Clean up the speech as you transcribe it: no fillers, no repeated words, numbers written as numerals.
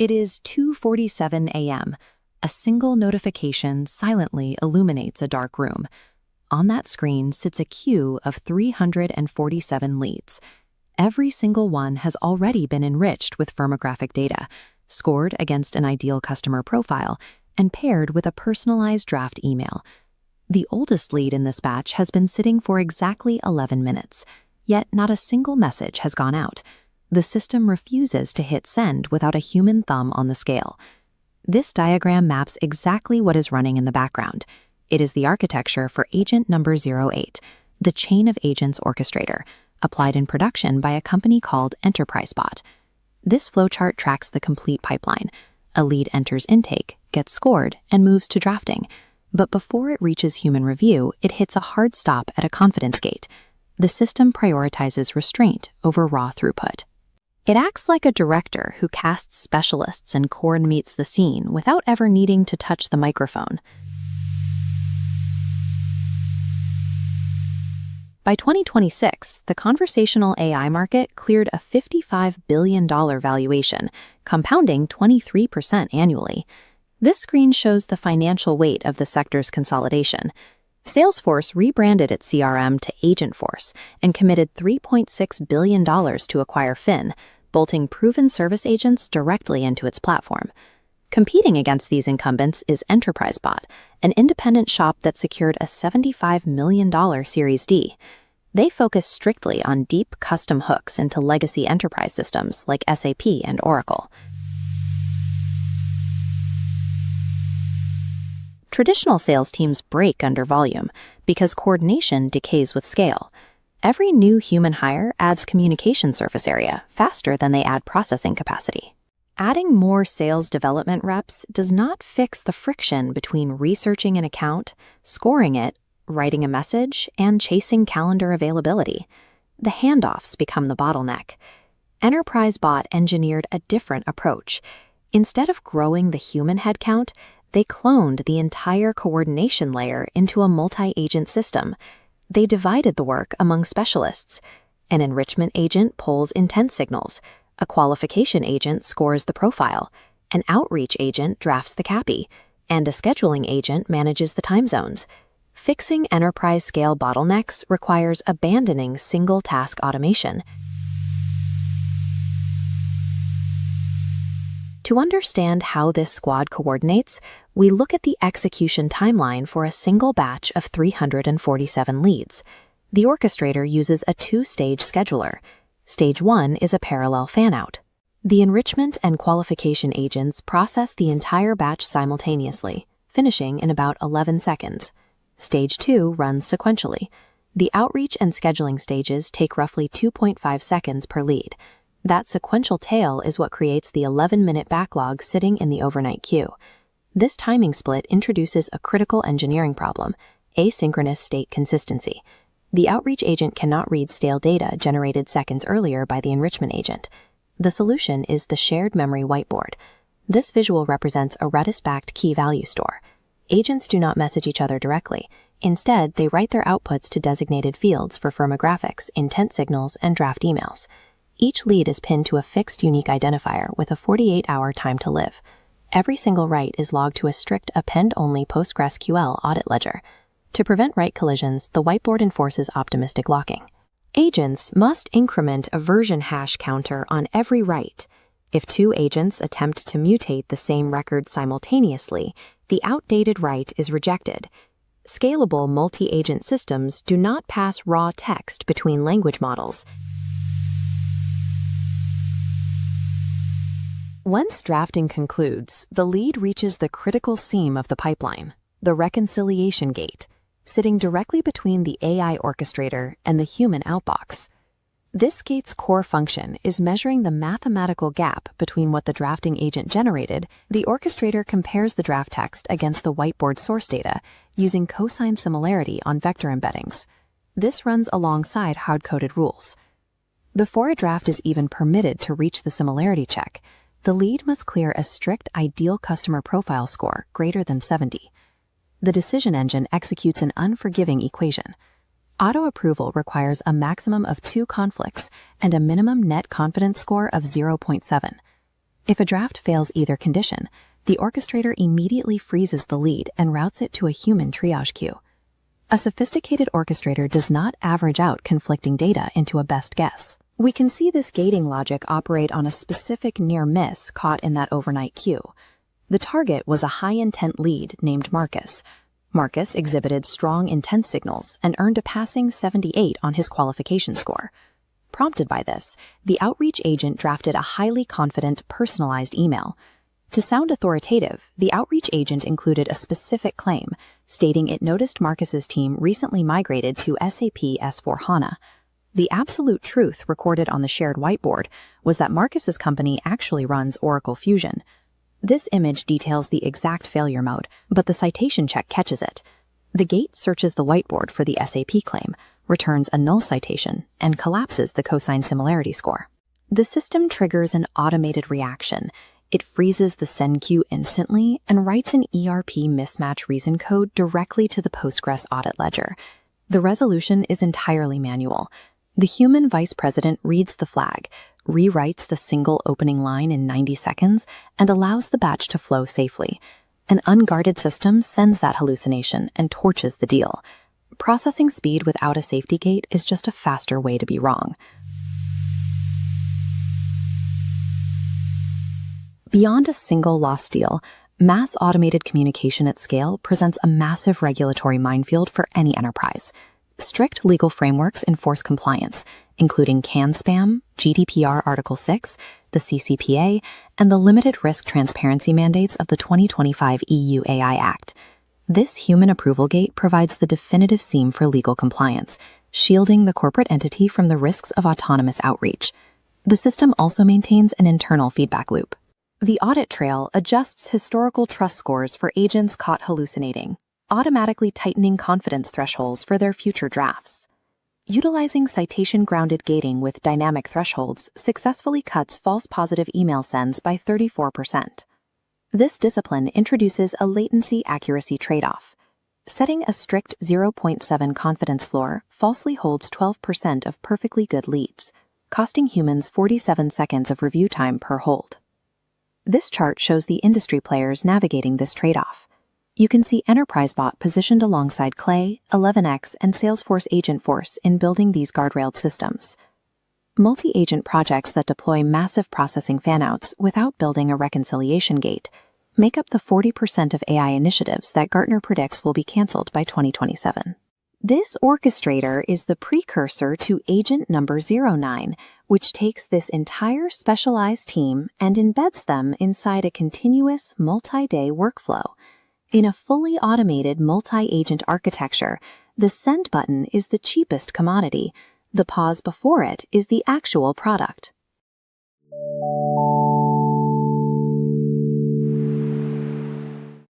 It is 2:47 a.m. A single notification silently illuminates a dark room. On that screen sits a queue of 347 leads. Every single one has already been enriched with firmographic data, scored against an ideal customer profile, and paired with a personalized draft email. The oldest lead in this batch has been sitting for exactly 11 minutes, yet not a single message has gone out. The system refuses to hit send without a human thumb on the scale. This diagram maps exactly what is running in the background. It is the architecture for agent number 08, the Chain-of-Agents Orchestrator, applied in production by a company called EnterpriseBot. This flowchart tracks the complete pipeline. A lead enters intake, gets scored, and moves to drafting. But before it reaches human review, it hits a hard stop at a confidence gate. The system prioritizes restraint over raw throughput. It acts like a director who casts specialists and coordinates the scene without ever needing to touch the microphone. By 2026, the conversational AI market cleared a $55 billion valuation, compounding 23% annually. This screen shows the financial weight of the sector's consolidation. Salesforce rebranded its CRM to Agentforce and committed $3.6 billion to acquire Fin, bolting proven service agents directly into its platform. Competing against these incumbents is EnterpriseBot, an independent shop that secured a $75 million Series D. They focus strictly on deep custom hooks into legacy enterprise systems like SAP and Oracle. Traditional sales teams break under volume because coordination decays with scale. Every new human hire adds communication surface area faster than they add processing capacity. Adding more sales development reps does not fix the friction between researching an account, scoring it, writing a message, and chasing calendar availability. The handoffs become the bottleneck. EnterpriseBot engineered a different approach. Instead of growing the human headcount, they cloned the entire coordination layer into a multi-agent system. They divided the work among specialists. An enrichment agent pulls intent signals. A qualification agent scores the profile. An outreach agent drafts the copy. And a scheduling agent manages the time zones. Fixing enterprise-scale bottlenecks requires abandoning single-task automation. To understand how this squad coordinates, we look at the execution timeline for a single batch of 347 leads. The orchestrator uses a two-stage scheduler. Stage 1 is a parallel fan-out. The enrichment and qualification agents process the entire batch simultaneously, finishing in about 11 seconds. Stage 2 runs sequentially. The outreach and scheduling stages take roughly 2.5 seconds per lead. That sequential tail is what creates the 11-minute backlog sitting in the overnight queue. This timing split introduces a critical engineering problem: asynchronous state consistency. The outreach agent cannot read stale data generated seconds earlier by the enrichment agent. The solution is the shared memory whiteboard. This visual represents a Redis-backed key value store. Agents do not message each other directly. Instead, they write their outputs to designated fields for firmographics, intent signals, and draft emails. Each lead is pinned to a fixed unique identifier with a 48-hour time to live. Every single write is logged to a strict append-only PostgreSQL audit ledger. To prevent write collisions, the whiteboard enforces optimistic locking. Agents must increment a version hash counter on every write. If two agents attempt to mutate the same record simultaneously, the outdated write is rejected. Scalable multi-agent systems do not pass raw text between language models. Once drafting concludes, the lead reaches the critical seam of the pipeline, the reconciliation gate, sitting directly between the AI orchestrator and the human outbox. This gate's core function is measuring the mathematical gap between what the drafting agent generated. The orchestrator compares the draft text against the whiteboard source data using cosine similarity on vector embeddings. This runs alongside hard-coded rules. Before a draft is even permitted to reach the similarity check, the lead must clear a strict ideal customer profile score greater than 70. The decision engine executes an unforgiving equation. Auto-approval requires a maximum of 2 conflicts and a minimum net confidence score of 0.7. If a draft fails either condition, the orchestrator immediately freezes the lead and routes it to a human triage queue. A sophisticated orchestrator does not average out conflicting data into a best guess. We can see this gating logic operate on a specific near miss caught in that overnight queue. The target was a high-intent lead named Marcus. Marcus exhibited strong intent signals and earned a passing 78 on his qualification score. Prompted by this, the outreach agent drafted a highly confident, personalized email. To sound authoritative, the outreach agent included a specific claim, stating it noticed Marcus's team recently migrated to SAP S/4HANA. The absolute truth recorded on the shared whiteboard was that Marcus's company actually runs Oracle Fusion. This image details the exact failure mode, but the citation check catches it. The gate searches the whiteboard for the SAP claim, returns a null citation, and collapses the cosine similarity score. The system triggers an automated reaction. It freezes the send queue instantly and writes an ERP mismatch reason code directly to the Postgres audit ledger. The resolution is entirely manual. The human vice president reads the flag, rewrites the single opening line in 90 seconds, and allows the batch to flow safely. An unguarded system sends that hallucination and torches the deal. Processing speed without a safety gate is just a faster way to be wrong. Beyond a single lost deal, mass automated communication at scale presents a massive regulatory minefield for any enterprise. Strict legal frameworks enforce compliance, including CAN spam, GDPR Article 6, the CCPA, and the limited risk transparency mandates of the 2025 EU AI Act. This human approval gate provides the definitive seam for legal compliance, shielding the corporate entity from the risks of autonomous outreach. The system also maintains an internal feedback loop. The audit trail adjusts historical trust scores for agents caught hallucinating, automatically tightening confidence thresholds for their future drafts. Utilizing citation-grounded gating with dynamic thresholds successfully cuts false positive email sends by 34%. This discipline introduces a latency accuracy trade-off. Setting a strict 0.7 confidence floor falsely holds 12% of perfectly good leads, costing humans 47 seconds of review time per hold. This chart shows the industry players navigating this trade-off. You can see EnterpriseBot positioned alongside Clay, 11x, and Salesforce Agentforce in building these guardrailed systems. Multi-agent projects that deploy massive processing fanouts without building a reconciliation gate make up the 40% of AI initiatives that Gartner predicts will be canceled by 2027. This orchestrator is the precursor to agent number 09, which takes this entire specialized team and embeds them inside a continuous multi-day workflow. In a fully automated multi-agent architecture, the send button is the cheapest commodity. The pause before it is the actual product.